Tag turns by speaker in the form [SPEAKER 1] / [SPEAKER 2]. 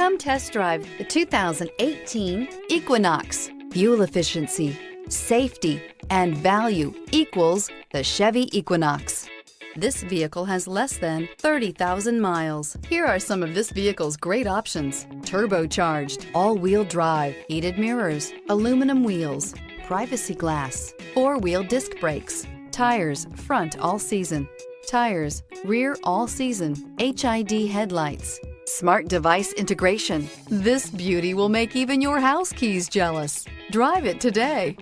[SPEAKER 1] Come test drive the 2018 Equinox. Fuel efficiency, safety, and value equals the Chevy Equinox. This vehicle has less than 30,000 miles. Here are some of this vehicle's great options: turbocharged, all-wheel drive, heated mirrors, aluminum wheels, privacy glass, four-wheel disc brakes, tires front all season, tires rear all season, HID headlights, smart device integration. This beauty will make even your house keys jealous. Drive it today.